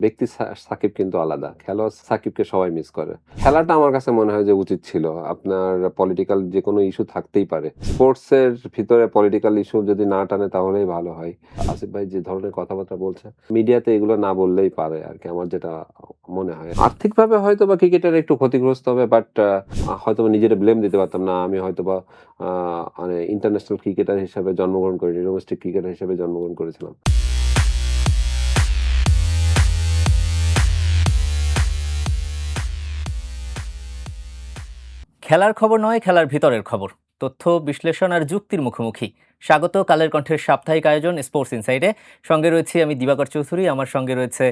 ব্যক্তি সাকিব কিন্তু আলাদা। খেলোয়াড় সাকিবকে সবাই মিস করে। খেলাটা আমার কাছে মনে হয় যে উচিত ছিল। আপনার পলিটিক্যাল যেকোনো ইস্যু থাকতেই পারে। স্পোর্টসের ভিতরে পলিটিক্যাল ইস্যু যদি না টানে তাহলেই ভালো হয়। আসিফ ভাই যে ধরনের কথাবার্তা বলছে, মিডিয়াতে এগুলো না বললেই পারে আরকি, আমার যেটা মনে হয়। আর্থিকভাবে হয়তোবা ক্রিকেটার একটু ক্ষতিগ্রস্ত হবে, বাট হয়তোবা নিজেরে ব্লেম দিতে পারতাম না। আমি হয়তোবা আ মানে ইন্টারন্যাশনাল ক্রিকেটার হিসেবে জন্মগ্রহণ করিনি। ডোমেস্টিক ক্রিকেটার হিসেবে জন্মগ্রহণ করেছিলাম। খেলার খবর নয়, খেলার ভিতরের খবর। তথ্য বিশ্লেষণ আর যুক্তির মুখোমুখি। স্বাগত কালের কণ্ঠের সাপ্তাহিক আয়োজন স্পোর্টস ইনসাইডে। সঙ্গে রয়েছি আমি দিবাকর চৌধুরী, আমার সঙ্গে রয়েছে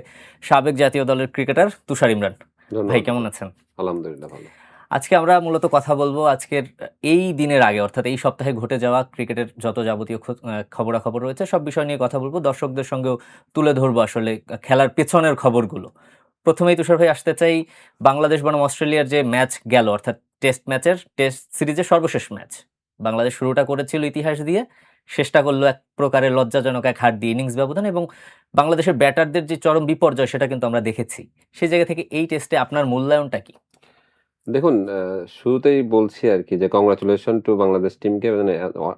সাবেক জাতীয় দলের ক্রিকেটার তুষার ইমরান। ভাই ধন্যবাদ কেমন ভাই। আছেন? আলহামদুলিল্লাহ ভালো। আজকে আমরা মূলত কথা বলবো আজকের এই দিনের আগে, অর্থাৎ এই সপ্তাহে ঘটে যাওয়া ক্রিকেটের যত যাবতীয় খবরাখবর রয়েছে সব বিষয় নিয়ে কথা বলবো। দর্শকদের সঙ্গেও তুলে ধরবো আসলে খেলার পেছনের খবরগুলো। প্রথমেই তুষার ভাই আসতে চাই, বাংলাদেশ বনাম অস্ট্রেলিয়ার যে ম্যাচ গেল, অর্থাৎ টেস্ট সিরিজের সর্বশেষ ম্যাচ। বাংলাদেশ শুরুটা করেছিল ইতিহাস দিয়ে, শেষটা করলো এক প্রকারের লজ্জাজনক এক হার দিয়ে ইনিংস ব্যবধান, এবং বাংলাদেশের ব্যাটারদের যে চরম বিপর্যয় সেটা কিন্তু আমরা দেখেছি। সেই জায়গা থেকে এই টেস্টে আপনার মূল্যায়নটা কি? দেখুন, শুরুতেই বলছি আরকি যে কংগ্রাচুলেশন টু বাংলাদেশ টিমকে, মানে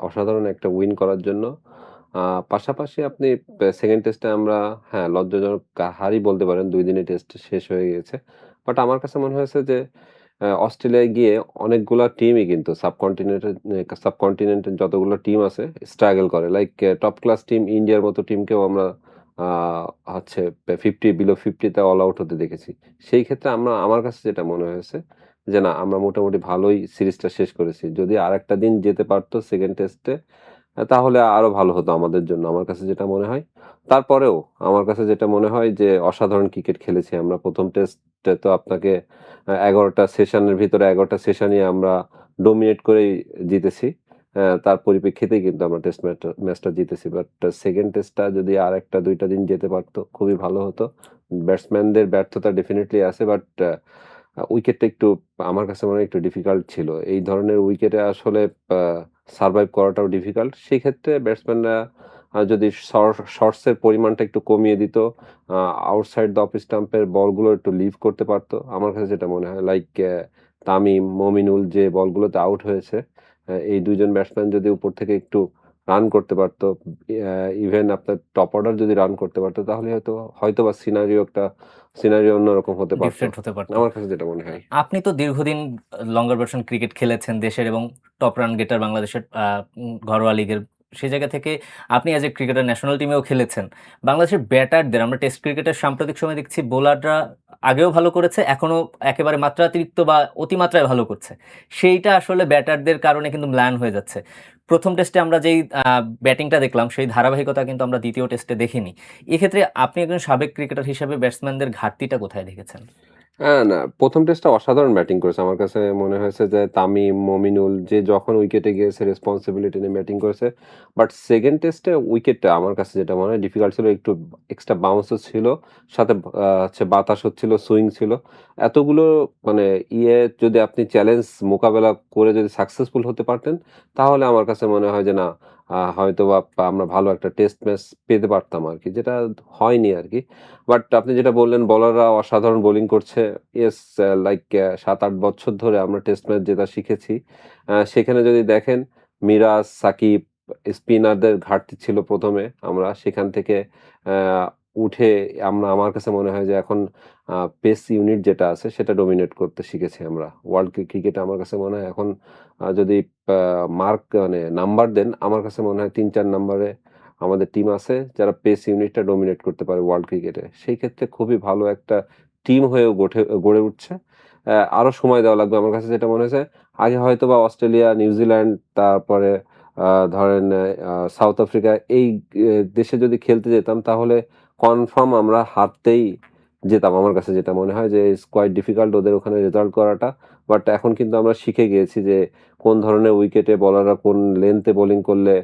অসাধারণ একটা উইন করার জন্য। আ পাশাপাশি আপনি 2nd টেস্টে আমরা, হ্যাঁ, লজ্জাজনক হারই বলতে পারেন। ২ দিনে টেস্ট শেষ হয়ে গিয়েছে। বাট আমার কাছে মনে হয়েছে যে অস্ট্রেলিয়ায় গিয়ে অনেকগুলা টিমই কিন্তু সাবকন্টিনেন্টের যতগুলো টিম আছে স্ট্রাগল করে। লাইক টপ ক্লাস টিম ইন্ডিয়ার মতো টিমকেও আমরা আ হচ্ছে বিলো 50 তে অল আউট হতে দেখেছি। সেই ক্ষেত্রে আমার কাছে যেটা মনে হয়েছে যে না, আমরা মোটামুটি ভালোই সিরিজটা শেষ করেছি। যদি আরেকটা দিন যেতে পারত 2nd টেস্টে, তাহলে আরো ভালো হতো আমাদের জন্য। আমার কাছে যেটা মনে হয়। তারপরেও আমার কাছে যেটা মনে হয় যে অসাধারণ ক্রিকেট খেলেছি আমরা। ১ম টেস্টে তো আপনাকে ১১ টা সেশনের ভিতরে ১১ টা সেশনই আমরা ডমিনেট করেই জিতেছি। তার পরিপ্রেক্ষিতেই কিন্তু আমরা টেস্ট ম্যাচটা জিতেছি। বাট 2nd টেস্টটা যদি আরেকটা ২ টা দিন যেতে পারত খুবই ভালো হতো। ব্যাটসম্যানদের ব্যর্থতা ডেফিনিটলি আছে, বাট উইকেটটা একটু আমার কাছে মনে হয় একটু ডিফিকাল্ট ছিল। এই ধরনের উইকেটে আসলে আ সারভাইভ করাটাও ডিফিকাল্ট। সেক্ষেত্রে ব্যাটসম্যানরা যদি শর্টস এর পরিমাণটা একটু কমিয়ে দিত, আ আউটসাইড দ্য অফ স্টাম্পের বলগুলো একটু লিভ করতে পারত। আমার কাছে যেটা মনে হয়, লাইক তামিম, মমিনুল যে বলগুলোতে আউট হয়েছে, এই ২ জন ব্যাটসম্যান যদি উপর থেকে একটু রান করতে পারত, ইভেন আপনার টপ অর্ডার যদি রান করতে পারত, তাহলে হয়তোবা সিনারিও অন্যরকম হতে পারত। ডিফারেন্ট হতে পারত। আমার কাছে যেটা মনে হয়। আপনি তো দীর্ঘদিন লঙ্গার ভার্সন ক্রিকেট খেলেছেন দেশের, এবং টপ রান গেটার বাংলাদেশের ঘরোয়া লিগের। সেই জায়গা থেকে আপনি অ্যাজ এ ক্রিকেটার ন্যাশনাল টিমেও খেলেছেন। বাংলাদেশের ব্যাটারদের আমরা টেস্ট ক্রিকেটের সাম্প্রতিক সময় দেখছি বোলাররা আগেও ভালো করেছে, এখনো একেবারে মাত্রাতিরিক্ত বা অতিমাত্রায় ভালো করছে। সেইটা আসলে ব্যাটারদের কারণে কিন্তু ম্লান হয়ে যাচ্ছে। ১ম টেস্টে আমরা যেই ব্যাটিংটা দেখলাম সেই ধারাবাহিকতা কিন্তু আমরা ২য় টেস্টে দেখিনি। এক্ষেত্রে আপনি একজন সাবেক ক্রিকেটার হিসেবে ব্যাটসম্যানদের ঘাটতিটা কোথায় দেখেছেন? না, ১ম টেস্টটা অসাধারণ ব্যাটিং করেছে। আমার কাছে মনে হয়েছে যে তামিম, মমিনুল যে যখন উইকেটে গিয়েছে রেসপনসিবিলিটি নিয়ে ব্যাটিং করেছে। বাট 2nd টেস্টে উইকেটটা আমার কাছে যেটা মনে হয় ডিফিকাল্ট ছিল। একটু এক্সট্রা বাউন্সও ছিল। সাথে হচ্ছে বাতাস হচ্ছিল, সুইং ছিল। এতগুলো মানে যদি আপনি চ্যালেঞ্জ মোকাবেলা করে যদি সাকসেসফুল হতে পারতেন, তাহলে আমার কাছে মনে হয় যে না, হয়তোবা আমরা ভালো একটা টেস্ট ম্যাচ পেতে পারতাম আরকি। যেটা হয়নি আরকি। বাট আপনি যেটা বললেন বোলাররা অসাধারণ বোলিং করছে। ইয়েস, লাইক ৭-৮ বছর ধরে আমরা টেস্ট ম্যাচ জেতা শিখেছি। সেখানে যদি দেখেন মিরাজ, সাকিব, স্পিনারদের ঘাটতি ছিল ১ম এ। আমরা সেখান থেকে আ উঠে আমার কাছে মনে হয় যে এখন পেস ইউনিট যেটা আছে সেটা ডমিনেট করতে শিখেছি আমরা। ওয়ার্ল্ড ক্রিকেটে আমার কাছে মনে হয় এখন যদি আ মানে নাম্বার দেন, আমার কাছে মনে হয় ৩-৪ নাম্বারে আমাদের টিম আছে যারা পেস ইউনিটটা ডমিনেট করতে পারে ওয়ার্ল্ড ক্রিকেটে। সেই ক্ষেত্রে খুবই ভালো একটা টিম হয়েও গড়ে উঠছে। আরো সময় দেওয়া লাগবে আমার কাছে যেটা মনে হয়েছে। আগে হয়তোবা অস্ট্রেলিয়া, নিউজিল্যান্ড, তারপরে ধরেন সাউথ আফ্রিকা, এই দেশে যদি খেলতে যেতাম তাহলে কনফার্ম আমরা হারতেই যেতাম। আমার কাছে যেটা মনে হয় যে ইটস কোয়াইট ডিফিকাল্ট ওদের ওখানে রেজাল্ট করাটা। বাট এখন কিন্তু আমরা শিখে গিয়েছি যে কোন ধরনের উইকেটে বোলাররা কোন লেন্থে বোলিং করলে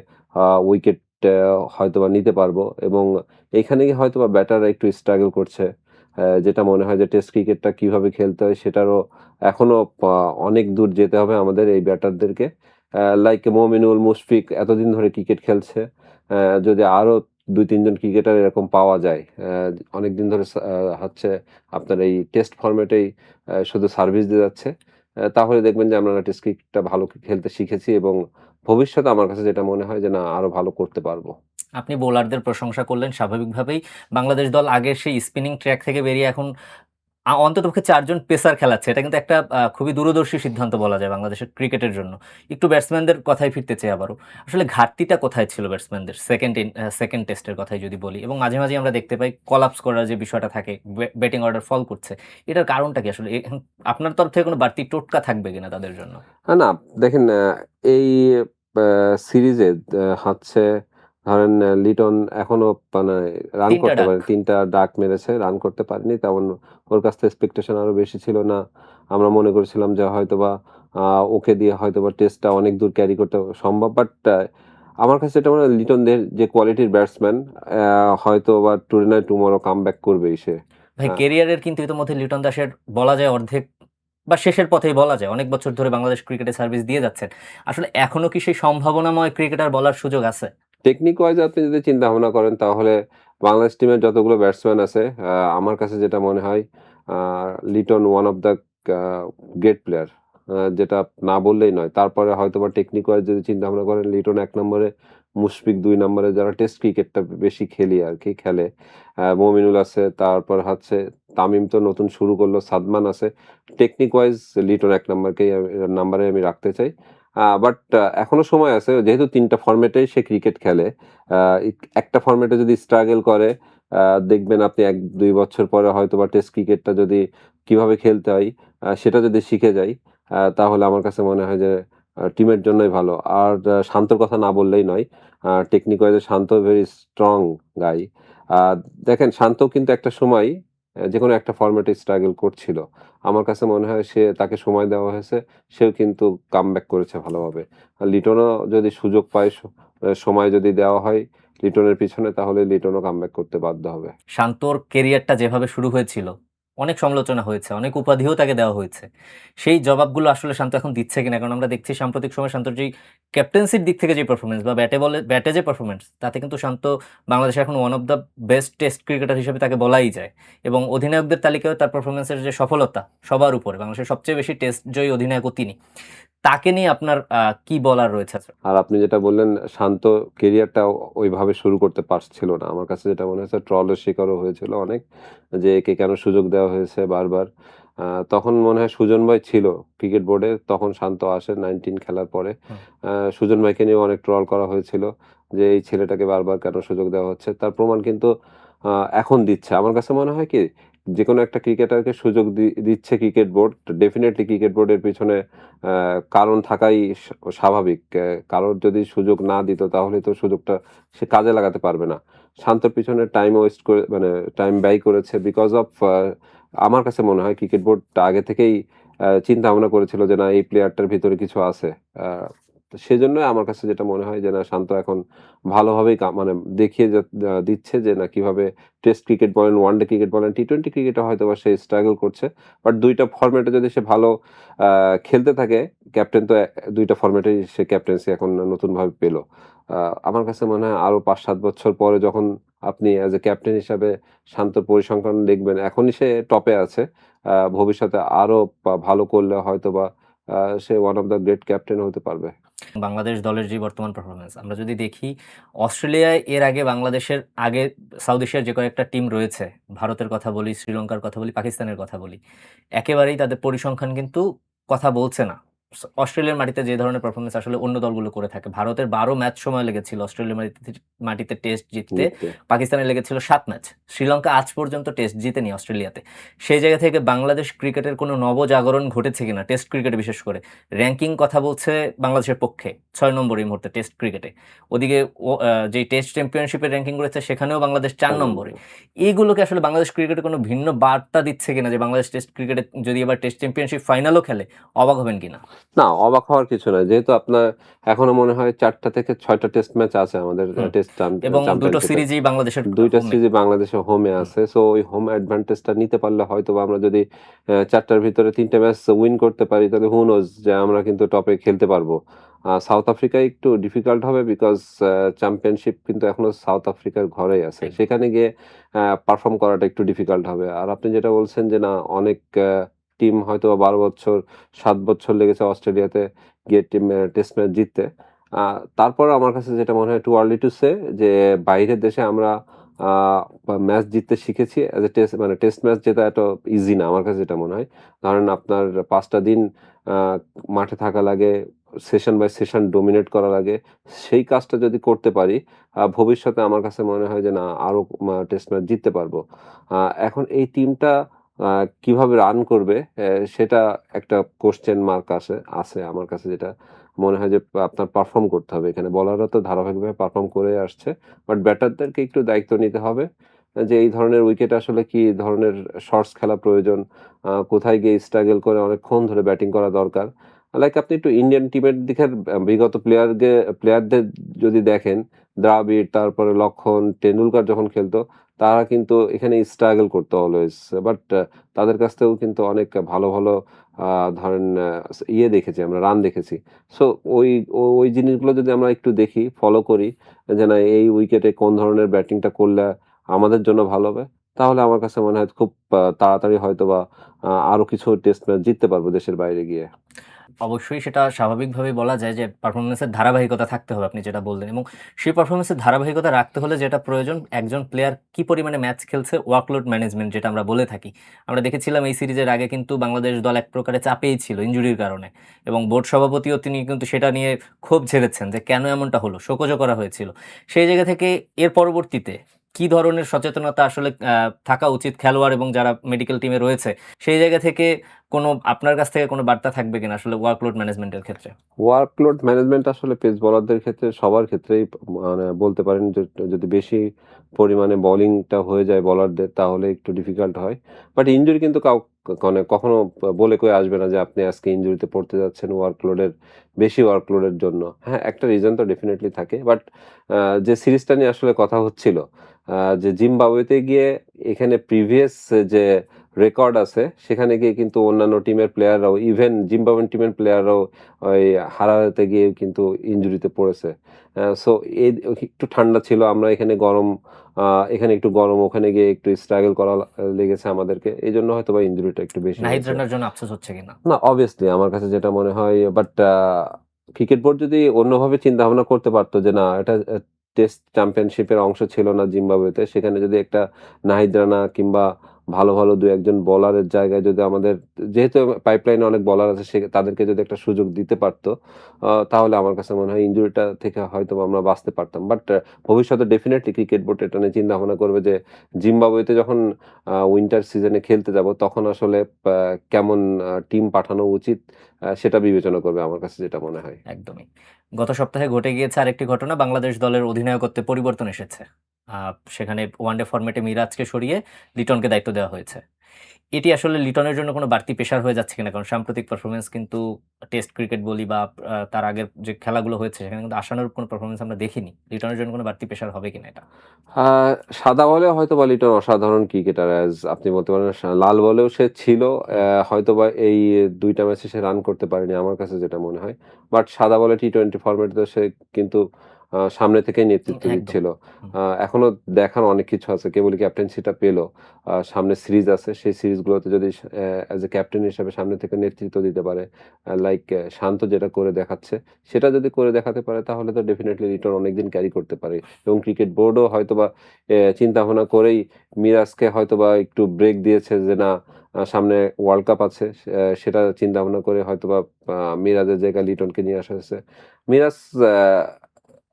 উইকেট হয়তোবা নিতে পারবো, এবং এখানেই হয়তোবা ব্যাটাররা একটু স্ট্রাগল করছে। যেটা মনে হয় যে টেস্ট ক্রিকেটটা কিভাবে খেলতে হয় সেটারও এখনো অনেক দূর যেতে হবে আমাদের এই ব্যাটারদেরকে। লাইক মোমিনুল, মুশফিক এতদিন ধরে ক্রিকেট খেলছে। যদি আরো ২-৩ জন ক্রিকেটার এরকম পাওয়া যায়। অনেকদিন ধরে হচ্ছে আপনার এই টেস্ট ফরম্যাটেই শুধু সার্ভিস দিয়ে যাচ্ছে। তাহলে দেখবেন যে আমরা টেস্ট ক্রিকেটটা ভালো খেলতে শিখেছি এবং ভবিষ্যতে আমার কাছে যেটা মনে হয় যে না আরো ভালো করতে পারবো। আপনি বোলারদের প্রশংসা করলেন স্বাভাবিকভাবেই। বাংলাদেশ দল আগের সেই স্পিনিং ট্র্যাক থেকে বেরিয়ে এখন অন্ততপক্ষে ৪ জন পেসার খেলাচ্ছে। এটা কিন্তু একটা খুবই দূরদর্শী সিদ্ধান্ত বলা যায় বাংলাদেশের ক্রিকেটের জন্য। একটু ব্যাটসম্যানদের কথায় ফিরতে চাই আবারও। আসলে ঘাটতিটা কোথায় ছিল ব্যাটসম্যানদের? সেকেন্ড টেস্টের কথাই যদি বলি এবং মাঝে, মাঝেই আমরা দেখতে পাই কলাপস করার যে বিষয়টা থাকে, ব্যাটিং অর্ডার ফল করছে। এটার কারণটা কি আসলে? আপনার তরফ থেকে কোনো বাড়তি টোটকা থাকবে কিনা তাদের জন্য? না দেখেন এই সিরিজে হচ্ছে ধরেন লিটন এখনো মানে রান ৩ টা করতে ডাক। পারেনি। ৩ টা ডাক মেরেছে, রান করতে পারেনি। তেমন ওর কাছ থেকে এক্সপেকটেশন আরো বেশি ছিল না। আমরা মনে করেছিলাম যে হয়তোবা আ ওকে দিয়ে হয়তোবা টেস্টটা অনেক দূর ক্যারি করতে সম্ভব। বাট আমার কাছে এটা মনে হয় লিটনদের যে কোয়ালিটির ব্যাটসম্যান হয়তোবা টুডে নয় টুমরো কামব্যাক করবেই সে। ভাই আ ক্যারিয়ারের কিন্তু ইতিমধ্যে লিটন দাসের বলা যায় অর্ধেক বা শেষের পথেই বলা যায়। অনেক বছর ধরে বাংলাদেশ ক্রিকেটে সার্ভিস দিয়ে যাচ্ছেন। আসলে এখনো কি সেই সম্ভাবনাময় ক্রিকেটার বলার সুযোগ আছে? টেকনিক ওয়াইজ আপনি যদি চিন্তা ভাবনা করেন তাহলে বাংলাদেশ টিমের যতগুলো ব্যাটসম্যান আছে আমার কাছে যেটা মনে হয় uh Liton one of the uh great player. যেটা না বললেই নয়। তারপরে হয়তোবা টেকনিক ওয়াইজ যদি চিন্তা ভাবনা করেন লিটন ১ নম্বরে, মুশফিক ২ নম্বরে যারা টেস্ট ক্রিকেটটা বেশি খেলি আরকি খেলে। মমিনুল আছে, তারপর হচ্ছে তামিম তো নতুন শুরু করলো, সাদমান আছে। টেকনিক ওয়াইজ লিটন ১ নাম্বারে আমি রাখতে চাই। বাট এখনো সময় আছে। যেহেতু ৩ টা ফরম্যাটেই সে ক্রিকেট খেলে। আ একটা ফরম্যাটে যদি স্ট্রাগল করে দেখবেন আপনি ১-২ বছর পরে হয়তোবা টেস্ট ক্রিকেটটা যদি কিভাবে খেলতে হয় সেটা যদি শিখে যায় তাহলে আমার কাছে মনে হয় যে টিমের জন্যই ভালো। আর শান্তর কথা না বললেই নয়। টেকনিক ওয়াইজ শান্ত ভেরি স্ট্রং গাই। আ দেখেন শান্তও কিন্তু একটা সময় যেকোনো একটা ফরম্যাটে স্ট্রাগল করছিল। আমার কাছে মনে হয় তাকে সময় দেওয়া হয়েছে। সেও কিন্তু কামব্যাক করেছে ভালোভাবে। আর লিটনও যদি সুযোগ পায় সময় যদি দেওয়া হয় লিটনের পিছনে তাহলে লিটনও কামব্যাক করতে বাধ্য হবে। শান্তর ক্যারিয়ারটা যেভাবে শুরু হয়েছিল, অনেক সমালোচনা হয়েছে, অনেক উপাধিও তাকে দেওয়া হয়েছে। সেই জবাবগুলো আসলে শান্ত এখন দিচ্ছে কিনা? কারণ আমরা দেখছি সাম্প্রতিক সময়ে শান্তর যেই ক্যাপ্টেন্সির দিক থেকে যে পারফরম্যান্স বা ব্যাটে যে পারফরম্যান্স, তাতে কিন্তু শান্ত বাংলাদেশের এখন one of the best test cricketer হিসেবে তাকে বলাই যায়। এবং অধিনায়কদের তালিকায়ও তার পারফরম্যান্সের যে সফলতা, সবার উপরে। বাংলাদেশের সবচেয়ে বেশি টেস্ট জয়ী অধিনায়কও তিনি। তাকে নিয়ে আপনার কি বলার রয়েছে? আর আপনি যেটা বললেন শান্ত ক্যারিয়ারটা ওইভাবে শুরু করতে পারছিল না। আমার কাছে যেটা মনে হয়েছে ট্রলের শিকারও হয়েছিল অনেক। যে একে কেন সুযোগ দেওয়া হয়েছে বারবার। আ তখন মনে হয় সুজন ভাই ছিল ক্রিকেট বোর্ডে। তখন শান্ত আসে 19 খেলার পরে। হুম। সুজন ভাইকে নিয়েও অনেক ট্রল করা হয়েছিল। যে এই ছেলেটাকে বারবার কেন সুযোগ দেওয়া হচ্ছে। তার প্রমাণ কিন্তু আ এখন দিচ্ছে। আমার কাছে মনে হয় কি যেকোনো একটা ক্রিকেটারকে সুযোগ দিচ্ছে ক্রিকেট বোর্ড। ডেফিনিটলি ক্রিকেট বোর্ডের পিছনে আ কারণ থাকাই স্বাভাবিক। কারোর যদি সুযোগ না দিত তাহলে তো সুযোগটা সে কাজে লাগাতে পারবে না। শান্তর পিছনে টাইম ওয়েস্ট করে মানে টাইম ব্যয় করেছে বিকজ অফ আমার কাছে মনে হয় ক্রিকেট বোর্ড আগে থেকেই চিন্তা ভাবনা করেছিল যে না এই প্লেয়ারটার ভিতরে কিছু আছে। আ তো সেজন্যই আমার কাছে যেটা মনে হয় যে না শান্ত এখন ভালোভাবেই মানে দেখিয়ে দিচ্ছে যে না কিভাবে টেস্ট ক্রিকেট বলেন, ওয়ানডে ক্রিকেট বলেন, টি-টোয়েন্টি ক্রিকেটে হয়তোবা সে স্ট্রাগল করছে। বাট ২ টা ফরম্যাটে যদি সে ভালো আ খেলতে থাকে, ক্যাপ্টেন তো ২ টা ফরম্যাটেই সে ক্যাপ্টেন্সি এখন নতুনভাবে পেল। আ আমার কাছে মনে হয় আরো ৫-৭ বছর পরে যখন আপনি অ্যাজ এ ক্যাপ্টেন হিসাবে শান্তর পরিসংখ্যান দেখবেন, এখনই সে টপে আছে। ভবিষ্যতে আরো ভালো করলে হয়তোবা আ সে one of the great captain হতে পারবে। বাংলাদেশ দলের যে বর্তমান পারফরম্যান্স আমরা যদি দেখি অস্ট্রেলিয়ায় এর আগে বাংলাদেশের আগে সাউথ এশিয়ার যে কয়েকটা টিম রয়েছে ভারতের কথা বলি, শ্রীলঙ্কার কথা বলি, পাকিস্তানের কথা বলি। একেবারেই তাদের পরিসংখ্যান কিন্তু কথা বলছে না। অস্ট্রেলিয়ার মাটিতে যে ধরনের পারফরম্যান্স আসলে অন্য দলগুলো করে থাকে। ভারতের ১২ ম্যাচ সময় লেগেছিল অস্ট্রেলিয়ার মাটিতে টেস্ট জিততে। জিততে। পাকিস্তানের লেগেছিল ৭ ম্যাচ। শ্রীলঙ্কা আজ পর্যন্ত টেস্ট জিতেনি অস্ট্রেলিয়াতে। সেই জায়গা থেকে বাংলাদেশ ক্রিকেটের কোনো নবজাগরণ ঘটেছে কিনা টেস্ট ক্রিকেটে বিশেষ করে? র‍্যাংকিং কথা বলছে বাংলাদেশের পক্ষে ৬ নম্বর এই মুহূর্তে টেস্ট ক্রিকেটে। ওদিকে যেই টেস্ট চ্যাম্পিয়নশিপের র‍্যাংকিং রয়েছে সেখানেও বাংলাদেশ ৪ নম্বরে। এইগুলোকে আসলে বাংলাদেশ ক্রিকেটে কোনো ভিন্ন বার্তা দিচ্ছে কিনা যে বাংলাদেশ টেস্ট ক্রিকেটে যদি এবার টেস্ট চ্যাম্পিয়নশিপ ফাইনালও খেলে অবাক হবেন কিনা? না, অবাক হওয়ার কিছু নাই। যেহেতু আপনার এখনো মনে হয় ৪ টা থেকে ৬ টা টেস্ট ম্যাচ আছে আমাদের হুম। টেস্ট এবং ২ টো চ্যাম্পিয়নশিপে। সিরিজই বাংলাদেশের ২ টা হোমে। সিরিজ বাংলাদেশের হোমে হুম। আছে। সো ওই হোম অ্যাডভান্টেজটা নিতে পারলে হয়তোবা আমরা যদি ৪ টার ভিতরে ৩ টা ম্যাচ উইন করতে পারি তাহলে হু নোজ যে আমরা কিন্তু টপে খেলতে পারবো। সাউথ আফ্রিকায় একটু ডিফিকাল্ট হবে বিকজ চ্যাম্পিয়নশিপ কিন্তু এখনো সাউথ আফ্রিকার ঘরেই আছে। একদম। সেখানে গিয়ে পারফর্ম করাটা একটু ডিফিকাল্ট হবে। আর আপনি যেটা বলছেন যে না অনেক টিম হয়তো ১২ বছর ৭ বছর লেগেছে অস্ট্রেলিয়াতে গিয়ে টেস্ট ম্যাচ জিততে। তারপরও আমার কাছে যেটা মনে হয় টু আর্লি টু সে যে বাইরের দেশে আমরা আ ম্যাচ জিততে শিখেছি অ্যাজ এ টেস্ট ম্যাচ জেতা এত ইজি না। আমার কাছে যেটা মনে হয়। ধরেন আপনার ৫ টা দিন আ মাঠে থাকা লাগে, সেশন বাই সেশন ডমিনেট করা লাগে। সেই কাজটা যদি করতে পারি, ভবিষ্যতে আমার কাছে মনে হয় যে না আরো টেস্ট ম্যাচ জিততে পারবো। আ এখন এই টিমটা আ কিভাবে রান করবে সেটা একটা কোয়েশ্চেন মার্ক আছে আমার কাছে যেটা মনে হয় যে আপনার পারফর্ম করতে হবে এখানে। বোলাররা তো ধারাবাহিকভাবে পারফর্ম করে আসছে। বাট ব্যাটারদেরকে একটু দায়িত্ব নিতে হবে। যে এই ধরনের উইকেট আসলে কি ধরনের শটস খেলা প্রয়োজন, কোথায় গিয়ে স্ট্রাগল করে অনেকক্ষণ ধরে ব্যাটিং করা দরকার। লাইক আপনি একটু ইন্ডিয়ান টিমের দিকে বিগত প্লেয়ারদের যদি দেখেন, দ্রাবিড়, তারপরে লক্ষ্মণ, টেন্ডুলকার যখন খেলতো, তারা কিন্তু এখানে স্ট্রাগল করতো অলওয়েজ। বাট তাদের কাছ থেকেও কিন্তু অনেক ভালো আ ধরেন দেখেছি আমরা, রান দেখেছি। সো ওই ওই জিনিসগুলো যদি আমরা একটু দেখি, ফলো করি যে না এই উইকেটে কোন ধরনের ব্যাটিংটা করলে আমাদের জন্য ভালো হবে, তাহলে আমার কাছে মনে হয় খুব তাড়াতাড়ি হয়তোবা আরো কিছু টেস্ট ম্যাচ জিততে পারবো দেশের বাইরে গিয়ে। অবশ্যই সেটা স্বাভাবিকভাবেই বলা যায় যে পারফরম্যান্সের ধারাবাহিকতা থাকতে হবে আপনি যেটা বললেন এবং সেই পারফরম্যান্সের ধারাবাহিকতা রাখতে হলে যেটা প্রয়োজন একজন প্লেয়ার কি পরিমাণে ম্যাচ খেলছে ওয়ার্কলোড ম্যানেজমেন্ট যেটা আমরা বলে থাকি। আমরা দেখেছিলাম এই সিরিজের আগে কিন্তু বাংলাদেশ দল এক প্রকারে চাপেই ছিল ইনজুরির কারণে এবং বোর্ড সভাপতিও তিনি কিন্তু সেটা নিয়ে ক্ষোভ ঝেড়েছেন যে কেন এমনটা হলো? শোকজও করা হয়েছিল। সেই জায়গা থেকে এর পরবর্তীতে কি ধরনের সচেতনতা আসলে থাকা উচিত খেলোয়াড় এবং যারা মেডিকেল টিমে রয়েছে সেই জায়গা থেকে আপনার কাছ থেকে কোনো বার্তা থাকবে কিনা আসলে ওয়ার্কলোড ম্যানেজমেন্টের ক্ষেত্রে? ওয়ার্কলোড ম্যানেজমেন্ট আসলে পেস বোলারদের ক্ষেত্রে সবার ক্ষেত্রেই মানে বলতে পারেন যে যদি বেশি পরিমাণে বোলিংটা হয়ে যায় বোলারদের তাহলে একটু ডিফিকাল্ট হয়। বাট ইনজুরি কিন্তু মানে কখনো বলে কয়ে আসবে না যে আপনি আজকে ইনজুরিতে পড়তে যাচ্ছেন বেশি ওয়ার্কলোডের জন্য। হ্যাঁ, একটা রিজন তো ডেফিনিটলি থাকে। বাট যে সিরিজটা নিয়ে আসলে কথা হচ্ছিল যে জিম্বাবুয়েতে গিয়ে এখানে প্রিভিয়াস যে রেকর্ড আছে সেখানে গিয়ে কিন্তু অন্যান্য টিমের প্লেয়াররাও ইভেন জিম্বাবুয়েন টিমের প্লেয়াররাও ওই হারাতে গিয়ে কিন্তু ইনজুরিতে পড়েছে। সো একটু ঠান্ডা ছিল। আমরা এখানে গরম, আ এখানে একটু গরম, ওখানে গিয়ে একটু স্ট্রাগল করা লেগেছে আমাদেরকে। এজন্য হয়তোবা ইনজুরিটা একটু বেশি নাহিদ হয়েছে। রানার জন্য আফসোস হচ্ছে কিনা? না, অবভিয়াসলি আমার কাছে যেটা মনে হয় বাট ক্রিকেট বোর্ড যদি অন্যভাবে চিন্তাভাবনা করতে পারত যে না এটা টেস্ট চ্যাম্পিয়নশিপের অংশ ছিল না জিম্বাবুয়েতে। সেখানে যদি একটা নাহিদ রানা কিংবা ভালো ২-১ জন বোলারের জায়গায় যদি আমাদের যেহেতু পাইপলাইনে অনেক বোলার আছে তাদেরকে যদি একটা সুযোগ দিতে পারত, তাহলে আমার কাছে মনে হয় ইনজুরিটা থেকে হয়তোবা আমরা বাঁচতে পারতাম। বাট ভবিষ্যতে ডেফিনিটলি ক্রিকেট বোর্ড এটা নিয়ে চিন্তাভাবনা করবে যে জিম্বাবুয়েতে যখন উইন্টার সিজনে খেলতে যাব তখন আসলে কেমন টিম পাঠানো উচিত সেটা বিবেচনা করবে আমার কাছে যেটা মনে হয়। একদমই। গত সপ্তাহে ঘটে গিয়েছে আরেকটি ঘটনা। বাংলাদেশ দলের অধিনায়কত্বে পরিবর্তন এসেছে। আ সেখানে ওয়ানডে ফরম্যাটে মিরাজকে সরিয়ে লিটনকে দায়িত্ব দেওয়া হয়েছে। এটি আসলে লিটনের জন্য কোনো বাড়তি প্রেশার হয়ে যাচ্ছে কিনা? কারণ সাম্প্রতিক পারফরম্যান্স কিন্তু টেস্ট ক্রিকেট বলি বা তার আগের যে খেলাগুলো হয়েছে সেখানে কিন্তু আশানুরূপ কোনো পারফরম্যান্স আমরা দেখিনি। লিটনের জন্য কোনো বাড়তি প্রেশার হবে কিনা এটা? আ সাদা বলে হয়তোবা লিটন অসাধারণ ক্রিকেটার আপনি বলতে পারেন লাল বলেও সে ছিল। হুম, হয়তোবা এই ২ টা ম্যাচে সে রান করতে পারেনি আমার কাছে যেটা মনে হয়। বাট সাদা বলে টি-20 ফরম্যাটে তো সে কিন্তু সামনে থেকেই নেতৃত্ব একদম। দিচ্ছিল। হুম। এখনো দেখার অনেক কিছু আছে। কেবলই ক্যাপ্টেন্সিটা পেল। সামনে সিরিজ আছে। সেই সিরিজগুলোতে যদি অ্যাজ এ ক্যাপ্টেন হিসেবে সামনে থেকে নেতৃত্ব দিতে পারে, লাইক শান্ত যেটা করে দেখাচ্ছে, সেটা যদি করে দেখাতে পারে তাহলে তো ডেফিনিটলি লিটন অনেকদিন ক্যারি করতে পারে। এবং ক্রিকেট বোর্ডও হয়তোবা চিন্তা-ভাবনা করেই মিরাজকে হয়তোবা একটু ব্রেক দিয়েছে যে না সামনে ওয়ার্ল্ড কাপ আছে। সেটা চিন্তা-ভাবনা করে হয়তোবা আ মিরাজের জায়গায় লিটনকে নিয়ে আসা হয়েছে। মিরাজ আ